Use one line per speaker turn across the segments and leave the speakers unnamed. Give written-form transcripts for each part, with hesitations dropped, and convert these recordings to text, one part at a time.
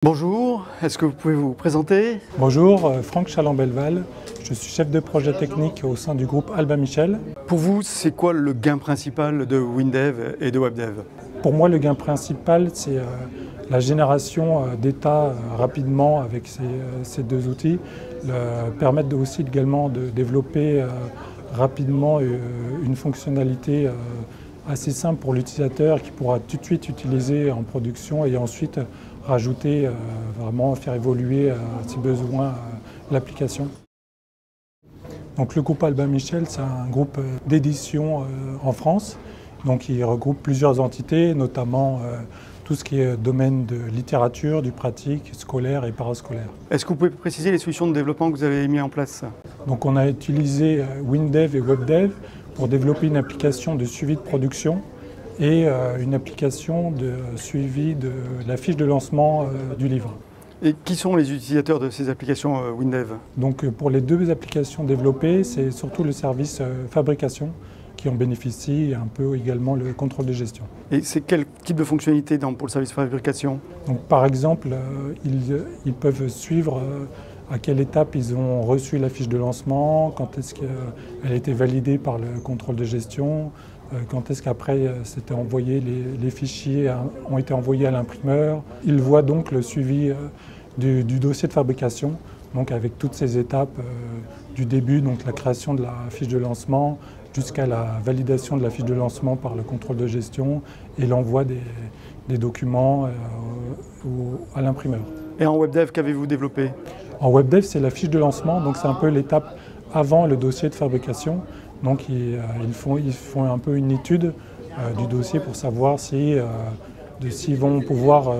Bonjour, est-ce que vous pouvez vous présenter?
Bonjour, Franck Chalambelval, je suis chef de projet technique au sein du groupe Albin Michel.
Pour vous, c'est quoi le gain principal de WinDev et de WebDev?
Pour moi, le gain principal, c'est la génération d'états rapidement avec ces deux outils, permettre aussi également de développer rapidement une fonctionnalité assez simple pour l'utilisateur qui pourra tout de suite utiliser en production et ensuite rajouter, vraiment faire évoluer si besoin l'application. Donc le groupe Albin Michel, c'est un groupe d'édition en France, donc il regroupe plusieurs entités, notamment tout ce qui est domaine de littérature, du pratique, scolaire et parascolaire.
Est-ce que vous pouvez préciser les solutions de développement que vous avez mis en place?
Donc on a utilisé WinDev et WebDev pour développer une application de suivi de production et une application de suivi de la fiche de lancement du livre.
Et qui sont les utilisateurs de ces applications WinDev?
Donc pour les deux applications développées, c'est surtout le service fabrication qui en bénéficie et un peu également le contrôle de gestion.
Et c'est quel type de fonctionnalité pour le service fabrication?
Donc par exemple, ils peuvent suivre à quelle étape ils ont reçu la fiche de lancement, quand est-ce qu'elle a été validée par le contrôle de gestion, quand est-ce qu'après c'était envoyé, les fichiers ont été envoyés à l'imprimeur. Ils voient donc le suivi du dossier de fabrication, donc avec toutes ces étapes du début, donc la création de la fiche de lancement, jusqu'à la validation de la fiche de lancement par le contrôle de gestion et l'envoi des documents à l'imprimeur.
Et en WebDev, qu'avez-vous développé?
En WebDev, c'est la fiche de lancement, donc c'est un peu l'étape avant le dossier de fabrication. Donc ils font un peu une étude du dossier pour savoir s'ils vont pouvoir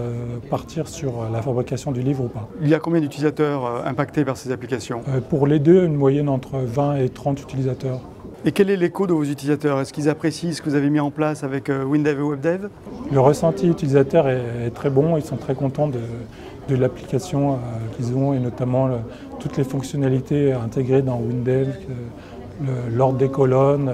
partir sur la fabrication du livre ou pas.
Il y a combien d'utilisateurs impactés par ces applications?
Pour les deux, une moyenne entre 20 et 30 utilisateurs.
Et quel est l'écho de vos utilisateurs? Est-ce qu'ils apprécient ce que vous avez mis en place avec WinDev et WebDev?
Le ressenti utilisateur est très bon, ils sont très contents de l'application qu'ils ont et notamment toutes les fonctionnalités intégrées dans WinDev, l'ordre des colonnes,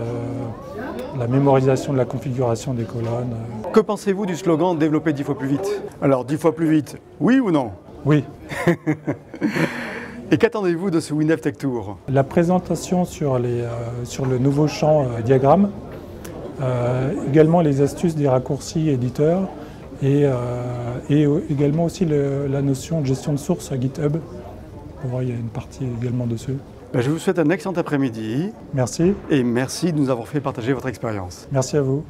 la mémorisation de la configuration des colonnes.
Que pensez-vous du slogan « Développer 10 fois plus vite » Alors 10 fois plus vite, oui ou non?
Oui.
Et qu'attendez-vous de ce WinDev Tech Tour?
La présentation sur le nouveau champ diagramme, également les astuces des raccourcis éditeurs et également aussi la notion de gestion de source à GitHub. Il y a une partie également dessus.
Je vous souhaite un excellent après-midi.
Merci.
Et merci de nous avoir fait partager votre expérience.
Merci à vous.